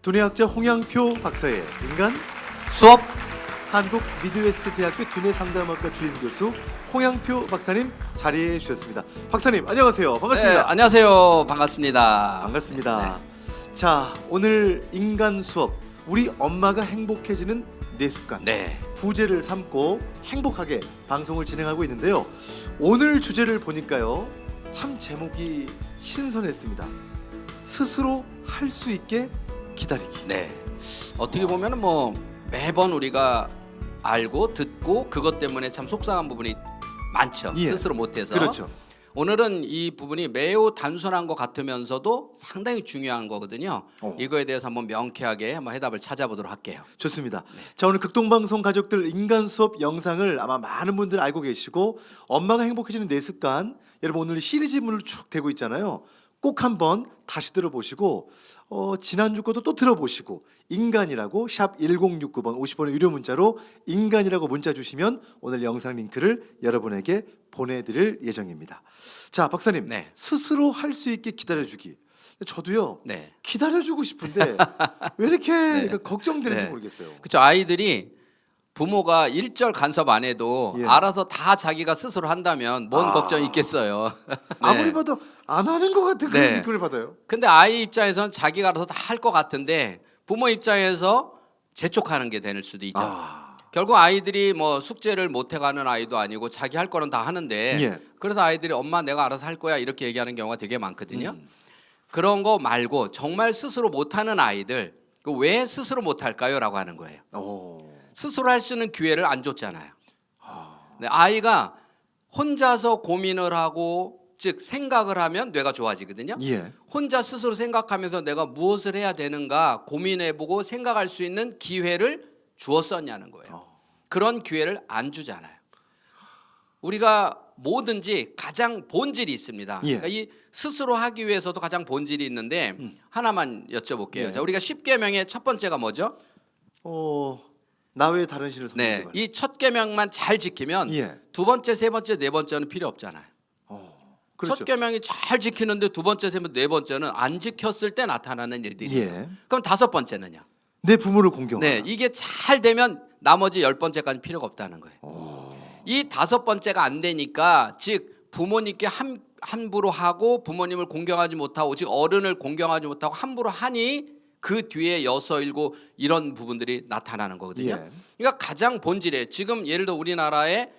두뇌학자 홍양표 박사의 인간 수업. 한국 미드웨스트 대학교 두뇌상담학과 주임 교수 홍양표 박사님 자리해 주셨습니다. 박사님 안녕하세요. 반갑습니다. 네, 안녕하세요. 반갑습니다. 반갑습니다. 자, 오늘 인간 수업, 우리 엄마가 행복해지는 뇌습관 네. 부제를 삼고 행복하게 방송을 진행하고 있는데요. 오늘 주제를 보니까요, 참 제목이 신선했습니다. 스스로 할 수 있게 기다리기. 네. 어떻게 보면은 뭐 매번 우리가 알고 듣고 그것 때문에 참 속상한 부분이 많죠. 예. 스스로 못해서. 그렇죠. 오늘은 이 부분이 매우 단순한 것 같으면서도 상당히 중요한 거거든요. 이거에 대해서 한번 명쾌하게 한번 해답을 찾아보도록 할게요. 좋습니다. 자, 오늘 극동방송 가족들 인간 수업 영상을 아마 많은 분들 알고 계시고, 엄마가 행복해지는 내 습관, 여러분 오늘 시리즈물을 쭉 되고 있잖아요. 꼭 한번 다시 들어보시고 지난주 것도 또 들어보시고, 인간이라고 샵 1069번 50원의 유료 문자로 인간이라고 문자 주시면 오늘 영상 링크를 여러분에게 보내드릴 예정입니다. 자, 박사님, 네. 스스로 할 수 있게 기다려주기. 저도요, 네. 기다려주고 싶은데 왜 이렇게 걱정되는지 네. 모르겠어요. 그렇죠. 아이들이 부모가 일절 간섭 안 해도 예. 알아서 다 자기가 스스로 한다면 뭔 걱정이 있겠어요. 네. 아무리 봐도 안 하는 것 같은 그런 네. 느낌을 받아요. 근데 아이 입장에서는 자기가 알아서 다 할 것 같은데 부모 입장에서 재촉하는 게 될 수도 있죠. 결국 아이들이 뭐 숙제를 못 해가는 아이도 아니고 자기 할 거는 다 하는데 예. 그래서 아이들이 엄마 내가 알아서 할 거야 이렇게 얘기하는 경우가 되게 많거든요. 그런 거 말고 정말 스스로 못하는 아이들, 왜 스스로 못할까요? 라고 하는 거예요. 스스로 할 수 있는 기회를 안 줬잖아요. 네, 아이가 혼자서 고민을 하고 즉 생각을 하면 뇌가 좋아지거든요. 예. 혼자 스스로 생각하면서 내가 무엇을 해야 되는가 고민해보고 생각할 수 있는 기회를 주었었냐는 거예요. 그런 기회를 안 주잖아요. 우리가 뭐든지 가장 본질이 있습니다. 예. 그러니까 이 스스로 하기 위해서도 가장 본질이 있는데 하나만 여쭤볼게요. 예. 자, 우리가 10계명의 첫 번째가 뭐죠? 나 외에 다른 신을 네, 섬기지 말라. 이 첫 계명만 잘 지키면 예. 두 번째, 세 번째, 네 번째는 필요 없잖아요. 그렇죠. 첫 계명이 잘 지키는데 두 번째, 세 번째, 네 번째는 안 지켰을 때 나타나는 일들이에요. 예. 그럼 다섯 번째는요? 내 부모를 공경하라. 네, 이게 잘 되면 나머지 열 번째까지 필요가 없다는 거예요. 이 다섯 번째가 안 되니까 즉 부모님께 함부로 하고 부모님을 공경하지 못하고 즉 어른을 공경하지 못하고 함부로 하니 그 뒤에 여섯 일곱 이런 부분들이 나타나는 거거든요. 예. 그러니까 가장 본질이에요. 지금 예를 들어 우리나라에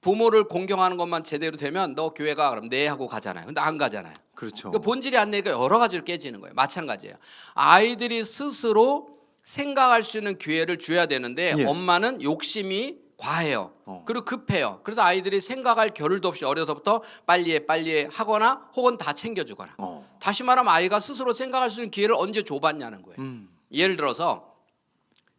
부모를 공경하는 것만 제대로 되면 너 교회 가 그럼 네 하고 가잖아요. 근데 안 가잖아요. 그렇죠. 그러니까 본질이 안 되니까 여러 가지로 깨지는 거예요. 마찬가지예요. 아이들이 스스로 생각할 수 있는 기회를 줘야 되는데 예. 엄마는 욕심이 과해요. 그리고 급해요. 그래서 아이들이 생각할 겨를도 없이 어려서부터 빨리 해 하거나 혹은 다 챙겨주거나. 다시 말하면 아이가 스스로 생각할 수 있는 기회를 언제 줘봤냐는 거예요. 예를 들어서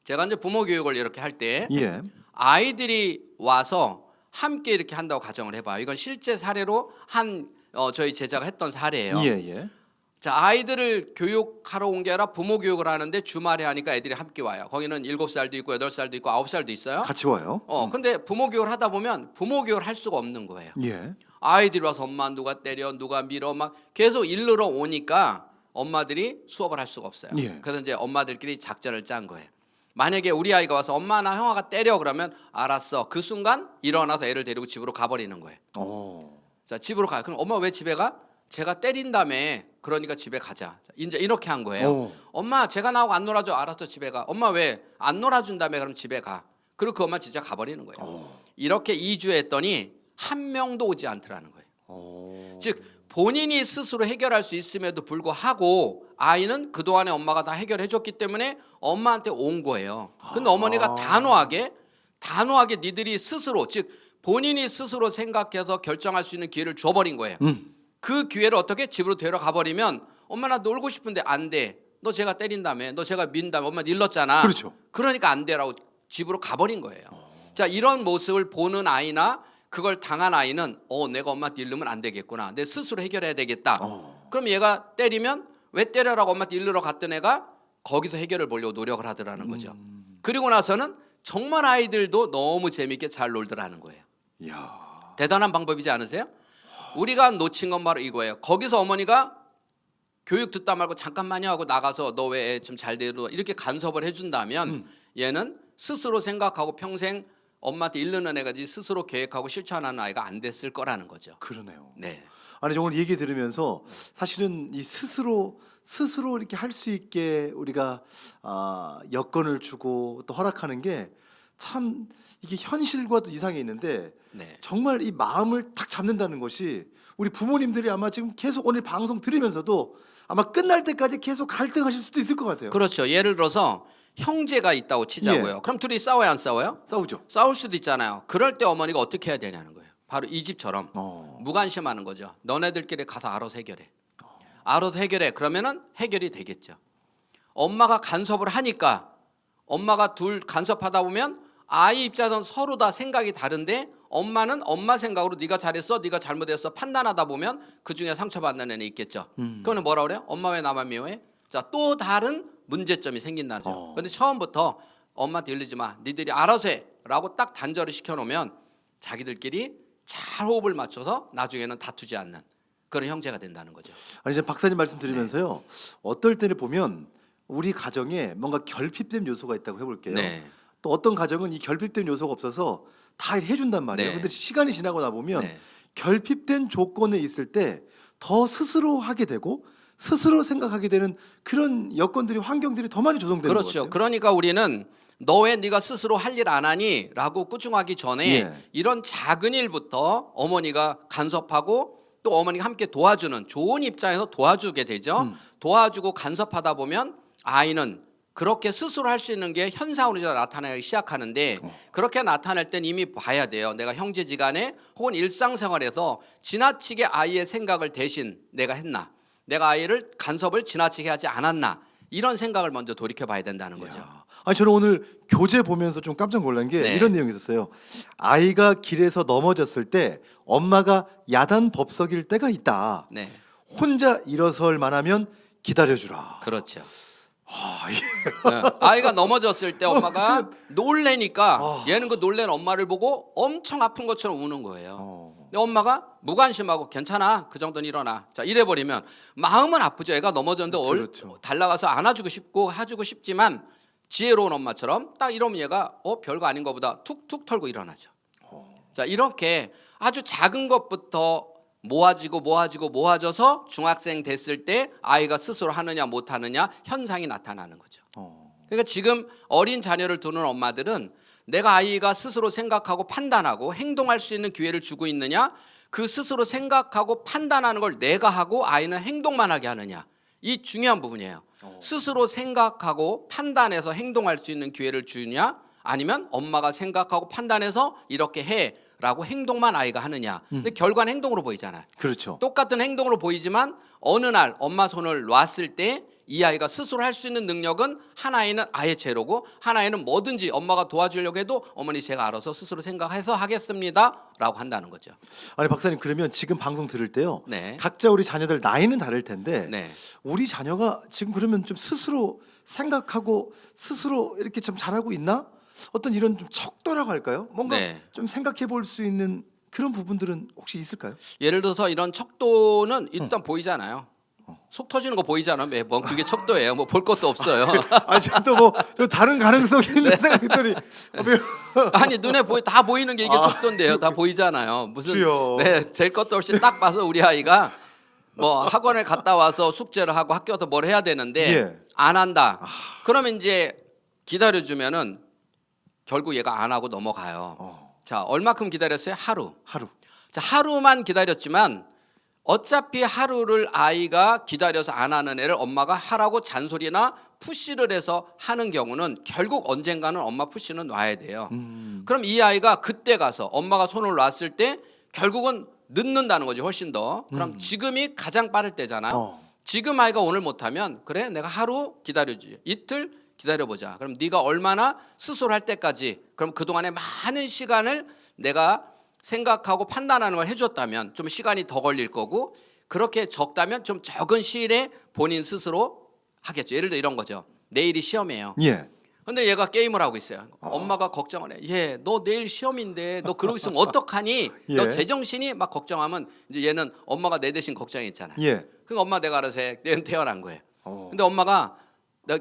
제가 이제 부모 교육을 이렇게 할 때 예. 아이들이 와서 함께 이렇게 한다고 가정을 해봐요. 이건 실제 사례로 저희 제자가 했던 사례예요. 예. 자, 아이들을 교육하러 온 게 아니라 부모 교육을 하는데 주말에 하니까 애들이 함께 와요. 거기는 7살도 있고 8살도 있고 9살도 있어요. 같이 와요. 근데 부모 교육을 하다 보면 부모 교육을 할 수가 없는 거예요. 예. 아이들이 와서 엄마 누가 때려 누가 밀어 막 계속 일르러 오니까 엄마들이 수업을 할 수가 없어요. 예. 그래서 이제 엄마들끼리 작전을 짠 거예요. 만약에 우리 아이가 와서 엄마 나 형아가 때려 그러면 알았어. 그 순간 일어나서 애를 데리고 집으로 가버리는 거예요. 자, 집으로 가요. 그럼 엄마 왜 집에 가? 제가 때린다며. 그러니까 집에 가자. 자, 이제 이렇게 한 거예요. 엄마 제가 나하고 안 놀아줘. 알았어 집에 가. 엄마 왜 안 놀아준다며. 그럼 집에 가. 그리고 그 엄마 진짜 가버리는 거예요. 이렇게 2주 했더니 한 명도 오지 않더라는 거예요. 즉 본인이 스스로 해결할 수 있음에도 불구하고 아이는 그동안에 엄마가 다 해결해 줬기 때문에 엄마한테 온 거예요. 근데 어머니가 단호하게 니들이 스스로 즉 본인이 스스로 생각해서 결정할 수 있는 기회를 줘버린 거예요. 그 기회를 어떻게 집으로 데려가 버리면 엄마 나 놀고 싶은데 안 돼. 너 제가 때린다며. 너 제가 민다며. 엄마 일렀잖아. 그렇죠. 그러니까 안 돼라고 집으로 가버린 거예요. 자, 이런 모습을 보는 아이나 그걸 당한 아이는 내가 엄마한테 일르면 안 되겠구나. 내 스스로 해결해야 되겠다. 그럼 얘가 때리면 왜 때려라고 엄마한테 일르러 갔던 애가 거기서 해결을 보려고 노력을 하더라는 거죠. 그리고 나서는 정말 아이들도 너무 재밌게 잘 놀더라는 거예요. 이야. 대단한 방법이지 않으세요? 우리가 놓친 건 바로 이거예요. 거기서 어머니가 교육 듣다 말고 잠깐만요 하고 나가서 너 왜 좀 잘 되도 이렇게 간섭을 해준다면 얘는 스스로 생각하고 평생 엄마한테 일르는 애가지 스스로 계획하고 실천하는 아이가 안 됐을 거라는 거죠. 그러네요. 네. 아니 오늘 얘기 들으면서 사실은 이 스스로 이렇게 할 수 있게 우리가 여건을 주고 또 허락하는 게 참 이게 현실과도 이상이 있는데 네. 정말 이 마음을 탁 잡는다는 것이 우리 부모님들이 아마 지금 계속 오늘 방송 들으면서도 아마 끝날 때까지 계속 갈등하실 수도 있을 것 같아요. 그렇죠. 예를 들어서 형제가 있다고 치자고요. 예. 그럼 둘이 싸워야 안 싸워요? 싸우죠. 싸울 수도 있잖아요. 그럴 때 어머니가 어떻게 해야 되냐는 거예요. 바로 이 집처럼 무관심하는 거죠. 너네들끼리 가서 알아서 해결해. 알아서 해결해. 그러면은 해결이 되겠죠. 엄마가 간섭을 하니까 엄마가 둘 간섭하다 보면 아이 입장에서는 서로 다 생각이 다른데 엄마는 엄마 생각으로 네가 잘했어, 네가 잘못했어 판단하다 보면 그 중에 상처받는 애는 있겠죠. 그거는 뭐라 그래요? 엄마 왜 나만 미워해? 자, 또 다른 문제점이 생긴다는 거죠. 그런데 처음부터 엄마한테 이르지 마. 니들이 알아서 해라고 딱 단절을 시켜놓으면 자기들끼리 잘 호흡을 맞춰서 나중에는 다투지 않는 그런 형제가 된다는 거죠. 아니 이제 박사님 말씀 들으면서요. 어떨 때는 보면 우리 가정에 뭔가 결핍된 요소가 있다고 해볼게요. 네. 또 어떤 가정은 이 결핍된 요소가 없어서 다 해준단 말이에요. 네. 근데 시간이 지나고 나 보면 네. 결핍된 조건에 있을 때 더 스스로 하게 되고 스스로 생각하게 되는 그런 여건들이 환경들이 더 많이 조성되는 것 그렇죠. 같아요. 그러니까 우리는 너 왜 네가 스스로 할 일 안 하니? 라고 꾸중하기 전에 예. 이런 작은 일부터 어머니가 간섭하고 또 어머니가 함께 도와주는 좋은 입장에서 도와주게 되죠. 도와주고 간섭하다 보면 아이는 그렇게 스스로 할 수 있는 게 현상으로 나타나기 시작하는데 그렇게 나타날 땐 이미 봐야 돼요. 내가 형제지간에 혹은 일상생활에서 지나치게 아이의 생각을 대신 내가 했나? 내가 아이를 간섭을 지나치게 하지 않았나? 이런 생각을 먼저 돌이켜 봐야 된다는 거죠. 아니 저는 오늘 교재 보면서 좀 깜짝 놀란 게 네. 이런 내용이 있었어요. 아이가 길에서 넘어졌을 때 엄마가 야단 법석일 때가 있다. 네. 혼자 일어설 만하면 기다려주라. 그렇죠. 아, 예. 네. 아이가 넘어졌을 때 엄마가 놀래니까 얘는 그 놀란 엄마를 보고 엄청 아픈 것처럼 우는 거예요. 근데 엄마가 무관심하고 괜찮아 그 정도는 일어나 자 이래버리면 마음은 아프죠. 애가 넘어졌는데 그렇죠. 달라가서 안아주고 싶고 해주고 싶지만 지혜로운 엄마처럼 딱 이러면 얘가 별거 아닌 것보다 툭툭 털고 일어나죠. 자 이렇게 아주 작은 것부터 모아져서 중학생 됐을 때 아이가 스스로 하느냐 못하느냐 현상이 나타나는 거죠. 그러니까 지금 어린 자녀를 두는 엄마들은 내가 아이가 스스로 생각하고 판단하고 행동할 수 있는 기회를 주고 있느냐 그 스스로 생각하고 판단하는 걸 내가 하고 아이는 행동만 하게 하느냐 이 중요한 부분이에요. 스스로 생각하고 판단해서 행동할 수 있는 기회를 주느냐 아니면 엄마가 생각하고 판단해서 이렇게 해 라고 행동만 아이가 하느냐. 근데 결과는 행동으로 보이잖아요. 그렇죠. 똑같은 행동으로 보이지만 어느 날 엄마 손을 놨을 때 이 아이가 스스로 할 수 있는 능력은 한 아이는 아예 제로고 한 아이는 뭐든지 엄마가 도와주려고 해도 어머니 제가 알아서 스스로 생각해서 하겠습니다 라고 한다는 거죠. 아니 박사님 그러면 지금 방송 들을 때요. 네. 각자 우리 자녀들 나이는 다를 텐데 네. 우리 자녀가 지금 그러면 좀 스스로 생각하고 스스로 이렇게 좀 잘하고 있나? 어떤 이런 좀 척도라고 할까요? 뭔가 네. 좀 생각해 볼 수 있는 그런 부분들은 혹시 있을까요? 예를 들어서 이런 척도는 일단 보이잖아요. 속 터지는 거 보이잖아요. 매번 그게 척도예요. 뭐 볼 것도 없어요. 아, 저도 뭐좀 다른 가능성이 있는 생각이 들이 아니 눈에 다 보이는 게 이게 척도인데요. 다 보이잖아요. 무슨 그래요. 될 것도 없이 딱 봐서 우리 아이가 뭐 학원에 갔다 와서 숙제를 하고 학교 가서 뭘 해야 되는데 예. 안 한다. 그러면 이제 기다려주면은 결국 얘가 안 하고 넘어가요. 자 얼마큼 기다렸어요? 하루. 자 하루만 기다렸지만 어차피 하루를 아이가 기다려서 안 하는 애를 엄마가 하라고 잔소리나 푸시를 해서 하는 경우는 결국 언젠가는 엄마 푸시는 놔야 돼요. 그럼 이 아이가 그때 가서 엄마가 손을 놨을 때 결국은 늦는다는 거죠. 훨씬 더. 그럼 지금이 가장 빠를 때잖아요. 지금 아이가 오늘 못하면 그래 내가 하루 기다려주지 이틀 기다려보자. 그럼 네가 얼마나 스스로 할 때까지 그럼 그동안에 많은 시간을 내가 생각하고 판단하는 걸 해줬다면 좀 시간이 더 걸릴 거고 그렇게 적다면 좀 적은 시일에 본인 스스로 하겠죠. 예를 들어 이런 거죠. 내일이 시험이에요. 예. 근데 얘가 게임을 하고 있어요. 엄마가 걱정을 해. 얘, 너 내일 시험인데 너 그러고 있으면 어떡하니? 예. 너 제정신이 막 걱정하면 이제 얘는 엄마가 내 대신 걱정했잖아요. 예. 그러니까 엄마 내가 알아서 해. 내는 태어난 거예요. 근데 엄마가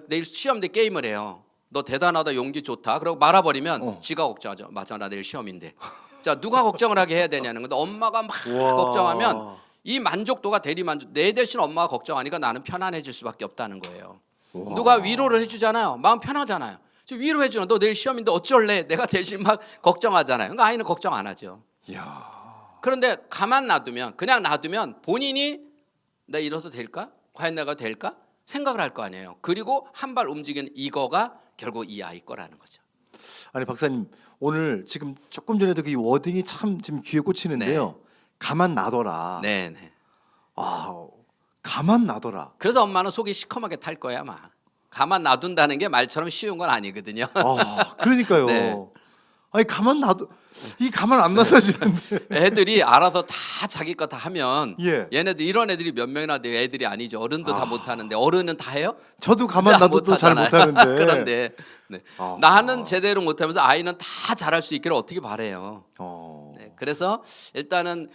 내일 시험인데 게임을 해요. 너 대단하다, 용기 좋다. 그러고 말아버리면 지가 걱정하죠. 맞아, 나 내일 시험인데. 자, 누가 걱정을 하게 해야 되냐는 건데 엄마가 막 와. 걱정하면 이 만족도가 대리 만족. 내 대신 엄마가 걱정하니까 나는 편안해질 수밖에 없다는 거예요. 와. 누가 위로를 해주잖아요. 마음 편하잖아요. 저 위로해주는 너 내일 시험인데 어쩔래? 내가 대신 막 걱정하잖아요. 그러니까 아이는 걱정 안 하죠. 야. 그런데 가만 놔두면 그냥 놔두면 본인이 나 이뤄서 될까? 과연 내가 될까? 생각을 할 거 아니에요. 그리고 한 발 움직이는 이거가 결국 이 아이 거라는 거죠. 아니 박사님 오늘 지금 조금 전에도 그 워딩이 참 지금 귀에 꽂히는데요. 가만 놔둬라. 네네. 아, 가만 놔둬라. 그래서 엄마는 속이 시커멓게 탈 거야 아마. 가만 놔둔다는 게 말처럼 쉬운 건 아니거든요. 아, 그러니까요. 네. 아니 가만 놔둬 이 가만 안 놔둬지는데. 애들이 알아서 다 자기 거 다 하면 예. 얘네들 이런 애들이 몇 명이나 돼요. 애들이 아니죠. 어른도 다 못하는데 어른은 다 해요? 저도 가만 놔둬도 잘 못하는데. 그런데 네. 아. 나는 제대로 못하면서 아이는 다 잘할 수 있기를 어떻게 바래요. 네, 그래서 일단은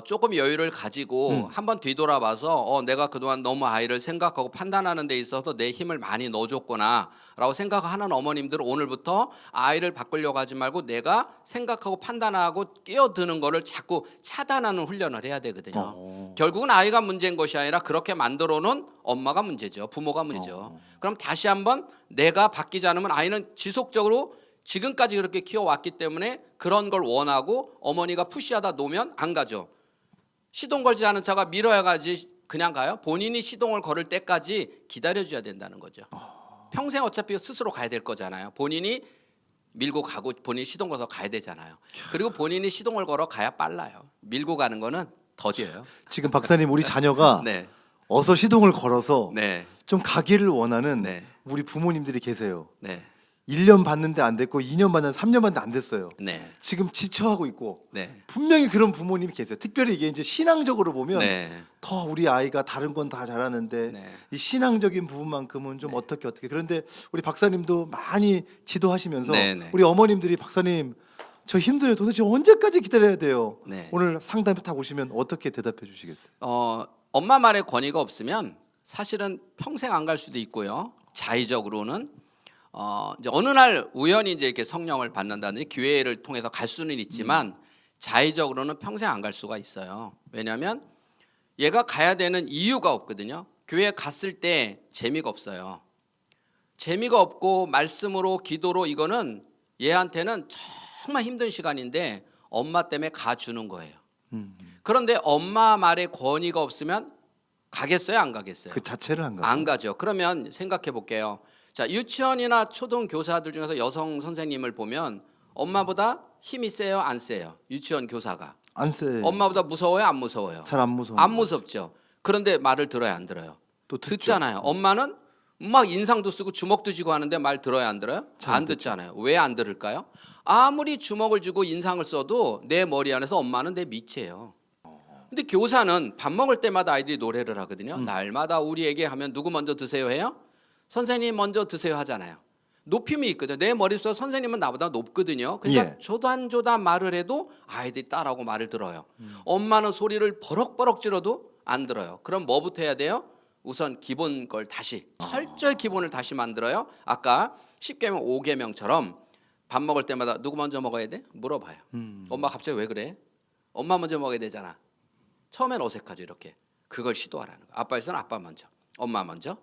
조금 여유를 가지고 한번 뒤돌아봐서 내가 그동안 너무 아이를 생각하고 판단하는 데 있어서 내 힘을 많이 넣어줬구나라고 생각하는 어머님들은 오늘부터 아이를 바꾸려고 하지 말고 내가 생각하고 판단하고 끼어드는 거를 자꾸 차단하는 훈련을 해야 되거든요. 결국은 아이가 문제인 것이 아니라 그렇게 만들어놓은 엄마가 문제죠. 부모가 문제죠. 그럼 다시 한번 내가 바뀌지 않으면 아이는 지속적으로 지금까지 그렇게 키워왔기 때문에 그런 걸 원하고 어머니가 푸시하다 놓으면 안 가죠. 시동 걸지 않은 차가 밀어야 가지 그냥 가요? 본인이 시동을 걸을 때까지 기다려줘야 된다는 거죠. 평생 어차피 스스로 가야 될 거잖아요. 본인이 밀고 가고 본인이 시동 걸어서 가야 되잖아요. 그리고 본인이 시동을 걸어 가야 빨라요. 밀고 가는 거는 더뎌요. 지금 박사님 우리 자녀가 네. 어서 시동을 걸어서 네. 좀 가기를 원하는 네. 우리 부모님들이 계세요. 네. 1년 봤는데 안 됐고 2년 봤는데 3년 봤는데 안 됐어요. 네. 지금 지쳐하고 있고 네. 분명히 그런 부모님이 계세요. 특별히 이게 이제 신앙적으로 보면 네. 더 우리 아이가 다른 건 다 잘하는데 네. 이 신앙적인 부분만큼은 좀 어떻게 그런데 우리 박사님도 많이 지도하시면서 네, 네. 우리 어머님들이 박사님 저 힘들어요. 도대체 언제까지 기다려야 돼요? 네. 오늘 상담에 딱 오시면 어떻게 대답해 주시겠어요? 엄마 말에 권위가 없으면 사실은 평생 안 갈 수도 있고요. 자의적으로는 이제 어느 날 우연히 이제 이렇게 성령을 받는다든지 기회를 통해서 갈 수는 있지만 자의적으로는 평생 안 갈 수가 있어요. 왜냐하면 얘가 가야 되는 이유가 없거든요. 교회 갔을 때 재미가 없어요. 재미가 없고 말씀으로 기도로 이거는 얘한테는 정말 힘든 시간인데 엄마 때문에 가주는 거예요. 그런데 엄마 말에 권위가 없으면 가겠어요, 안 가겠어요? 그 자체를 안 가죠. 안 가죠. 그러면 생각해 볼게요. 자, 유치원이나 초등 교사들 중에서 여성 선생님을 보면 엄마보다 힘이 세요, 안 세요? 유치원 교사가. 안 세. 엄마보다 무서워요, 안 무서워요? 잘 안 무서워. 안 무섭죠. 그런데 말을 들어야 안 들어요? 또 듣죠. 듣잖아요. 엄마는 막 인상도 쓰고 주먹도 쥐고 하는데 말 들어야 안 들어요? 잘 안 듣잖아요. 왜 안 들을까요? 아무리 주먹을 쥐고 인상을 써도 내 머리 안에서 엄마는 내 밑이에요. 근데 교사는 밥 먹을 때마다 아이들이 노래를 하거든요. 날마다 우리에게 하면 누구 먼저 드세요 해요? 선생님 먼저 드세요 하잖아요. 높임이 있거든요. 내 머릿속에 선생님은 나보다 높거든요. 그러니까 예. 조단조단 말을 해도 아이들이 따라하고 말을 들어요. 엄마는 소리를 버럭버럭 질러도 안 들어요. 그럼 뭐부터 해야 돼요? 우선 기본 걸 다시 철저히 기본을 다시 만들어요. 아까 10계명 5계명처럼 밥 먹을 때마다 누구 먼저 먹어야 돼? 물어봐요. 엄마 갑자기 왜 그래? 엄마 먼저 먹어야 되잖아. 처음엔 어색하죠. 이렇게 그걸 시도하라는 거예요. 아빠 있으면 아빠 먼저, 엄마 먼저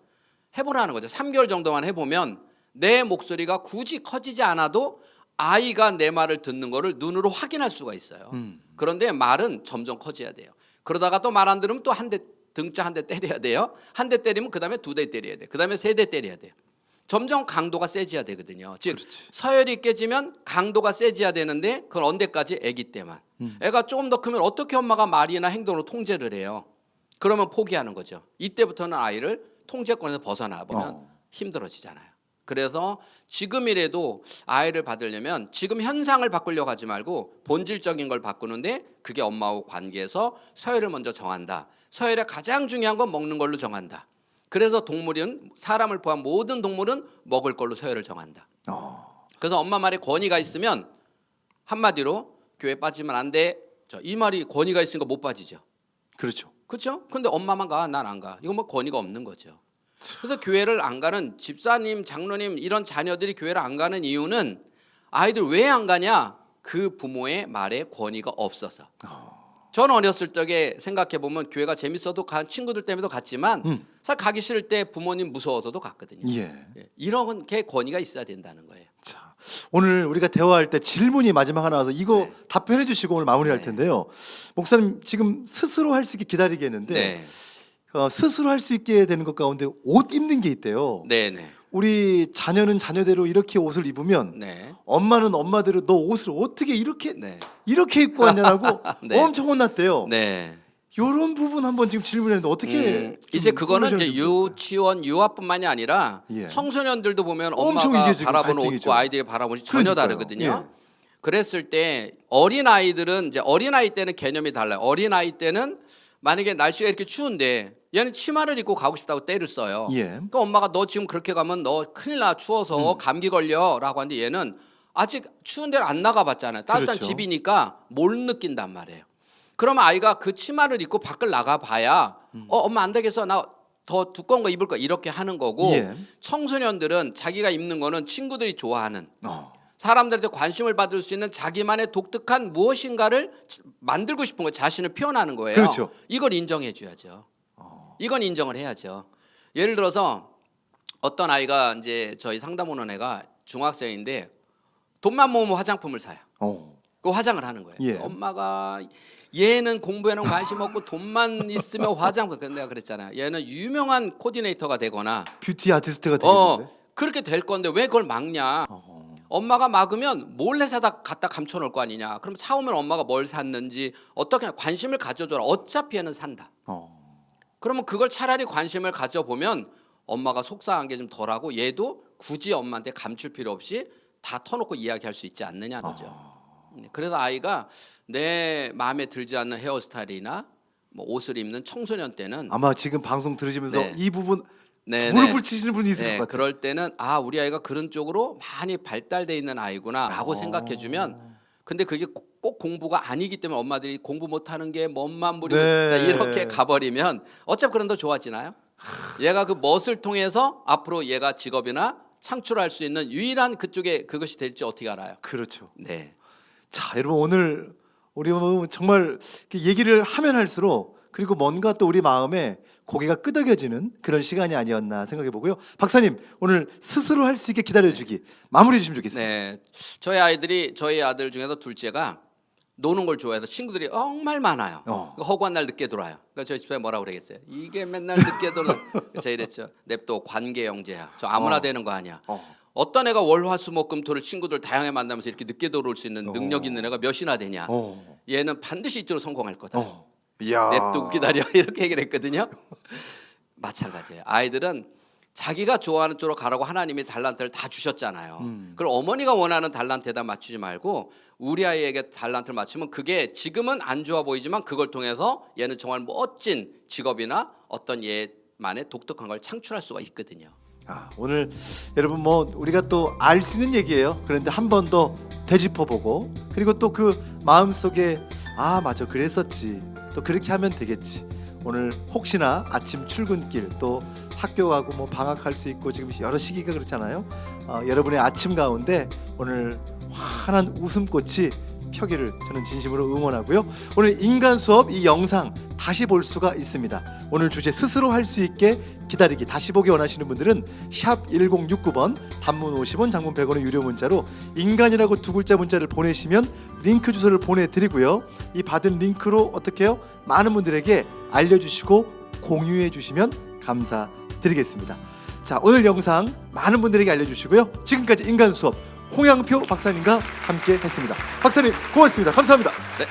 해보라는 거죠. 3개월 정도만 해보면 내 목소리가 굳이 커지지 않아도 아이가 내 말을 듣는 거를 눈으로 확인할 수가 있어요. 그런데 말은 점점 커져야 돼요. 그러다가 또 말 안 들으면 또 한 대 등자 한 대 때려야 돼요. 한 대 때리면 그 다음에 2대 때려야 돼요. 그 다음에 3대 때려야 돼요. 점점 강도가 세져야 되거든요. 즉 서열이 깨지면 강도가 세져야 되는데 그건 언제까지? 아기 때만. 애가 조금 더 크면 어떻게 엄마가 말이나 행동으로 통제를 해요? 그러면 포기하는 거죠. 이때부터는 아이를 통제권에서 벗어나 보면 힘들어지잖아요. 그래서 지금이라도 아이를 받으려면 지금 현상을 바꾸려고 하지 말고 본질적인 걸 바꾸는데 그게 엄마하고 관계에서 서열을 먼저 정한다. 서열의 가장 중요한 건 먹는 걸로 정한다. 그래서 동물은 사람을 포함 모든 동물은 먹을 걸로 서열을 정한다. 그래서 엄마 말에 권위가 있으면 한마디로 교회 빠지면 안 돼. 이 말이 권위가 있으니까 못 빠지죠. 그렇죠. 그렇죠? 근데 엄마만 가, 난 안 가. 이건 뭐 권위가 없는 거죠. 그래서 교회를 안 가는 집사님, 장로님 이런 자녀들이 교회를 안 가는 이유는 아이들 왜 안 가냐? 그 부모의 말에 권위가 없어서. 저는 어렸을 적에 생각해 보면 교회가 재밌어도 간 친구들 때문에도 갔지만 사실 가기 싫을 때 부모님 무서워서도 갔거든요. 예. 이런 게 권위가 있어야 된다는 거예요. 자, 오늘 우리가 대화할 때 질문이 마지막 하나 와서 이거 네. 답변해 주시고 오늘 마무리할 텐데요. 목사님 지금 스스로 할 수 있게 기다리겠는데 네. 스스로 할 수 있게 되는 것 가운데 옷 입는 게 있대요. 네. 우리 자녀는 자녀대로 이렇게 옷을 입으면 네. 엄마는 엄마대로 너 옷을 어떻게 이렇게 네. 이렇게 입고 왔냐라고 네. 엄청 혼났대요. 네. 이런 부분 한번 지금 질문했는데 어떻게 이제 좀 그거는 이제 솔루션을 좀- 유치원 유아뿐만이 아니라 예. 청소년들도 보면 엄청 엄마가 이게 지금 바라보는 갈등이죠. 옷과 아이들이 바라보는 옷이 전혀 그러니까요. 다르거든요. 예. 그랬을 때 어린 아이들은 이제 어린 아이 때는 개념이 달라요. 어린 아이 때는 만약에 날씨가 이렇게 추운데 얘는 치마를 입고 가고 싶다고 떼를 써요. 예. 그러니까 엄마가 너 지금 그렇게 가면 너 큰일 나 추워서 감기 걸려라고 하는데 얘는 아직 추운 데를 안 나가봤잖아요. 따뜻한 그렇죠. 집이니까 못 느낀단 말이에요. 그러면 아이가 그 치마를 입고 밖을 나가봐야 엄마 안 되겠어 나 더 두꺼운 거 입을 거 이렇게 하는 거고 예. 청소년들은 자기가 입는 거는 친구들이 좋아하는 사람들한테 사람들한테 관심을 받을 수 있는 자기만의 독특한 무엇인가를 만들고 싶은 거 자신을 표현하는 거예요. 그렇죠. 이걸 인정해 줘야죠. 이건 인정을 해야죠. 예를 들어서 어떤 아이가 이제 저희 상담 오는 애가 중학생인데 돈만 모으면 화장품을 사요. 그 화장을 하는 거예요. 예. 엄마가 얘는 공부에는 관심 없고 돈만 있으면 화장품. 내가 그랬잖아요. 얘는 유명한 코디네이터가 되거나 뷰티 아티스트가 되겠는데. 그렇게 될 건데 왜 그걸 막냐? 엄마가 막으면 몰래 사다 갖다 감춰놓을 거 아니냐? 그럼 사오면 엄마가 뭘 샀는지 어떻게 관심을 가져줘라. 어차피 얘는 산다. 그러면 그걸 차라리 관심을 가져보면 엄마가 속상한 게 좀 덜하고 얘도 굳이 엄마한테 감출 필요 없이 다 터놓고 이야기할 수 있지 않느냐는 거죠. 그래서 아이가 내 마음에 들지 않는 헤어스타일이나 뭐 옷을 입는 청소년 때는 아마 지금 방송 들으시면서 네. 이 부분 네, 무릎을 치시는 분이 있을 것 같아요. 그럴 때는 아 우리 아이가 그런 쪽으로 많이 발달돼 있는 아이구나라고 생각해주면 근데 그게 꼭 공부가 아니기 때문에 엄마들이 공부 못하는 게 멋만 부리고 네. 자, 이렇게 가버리면 어차피 그런 더 좋아지나요? 얘가 그 멋을 통해서 앞으로 얘가 직업이나 창출할 수 있는 유일한 그쪽에 그것이 될지 어떻게 알아요? 그렇죠. 네. 자, 여러분 오늘 우리 정말 얘기를 하면 할수록 그리고 뭔가 또 우리 마음에 고개가 끄덕여지는 그런 시간이 아니었나 생각해 보고요. 박사님 오늘 스스로 할 수 있게 기다려주기 마무리해 주시면 좋겠습니다. 네. 저희 아들 중에서 둘째가 노는 걸 좋아해서 친구들이 정말 많아요. 허구한 날 늦게 돌아요. 그러니까 저희 집에 뭐라 그러겠어요? 이게 맨날 늦게 돌아. 제가 이랬죠. 냅둬 관계영재야. 저 아무나 되는 거 아니야. 어떤 애가 월화수목금토를 친구들 다양하게 만나면서 이렇게 늦게 들어올 수 있는 능력 있는 애가 몇이나 되냐? 얘는 반드시 이쪽으로 성공할 거다. 이야. 냅두고 기다려 이렇게 얘기를 했거든요. 마찬가지예요. 아이들은 자기가 좋아하는 쪽으로 가라고 하나님이 달란트를 다 주셨잖아요. 그걸 어머니가 원하는 달란트에다 맞추지 말고 우리 아이에게 달란트를 맞추면 그게 지금은 안 좋아 보이지만 그걸 통해서 얘는 정말 멋진 직업이나 어떤 얘만의 독특한 걸 창출할 수가 있거든요. 오늘 여러분 뭐 우리가 또 알 수 있는 얘기예요. 그런데 한 번 더 되짚어보고 그리고 또 그 마음속에 아 맞아 그랬었지 또 그렇게 하면 되겠지. 오늘 혹시나 아침 출근길 또 학교 가고 뭐 방학할 수 있고 지금 여러 시기가 그렇잖아요. 여러분의 아침 가운데 오늘 환한 웃음꽃이 펴기를 저는 진심으로 응원하고요. 오늘 인간 수업 이 영상 다시 볼 수가 있습니다. 오늘 주제 스스로 할 수 있게 기다리기 다시 보기 원하시는 분들은 샵 1069번 단문 50원 장문 100원의 유료 문자로 인간이라고 두 글자 문자를 보내시면 링크 주소를 보내드리고요. 이 받은 링크로 어떻게 해요? 많은 분들에게 알려주시고 공유해 주시면 감사드리겠습니다. 자 오늘 영상 많은 분들에게 알려주시고요. 지금까지 인간 수업 홍양표 박사님과 함께 했습니다. 박사님 고맙습니다. 감사합니다. 네.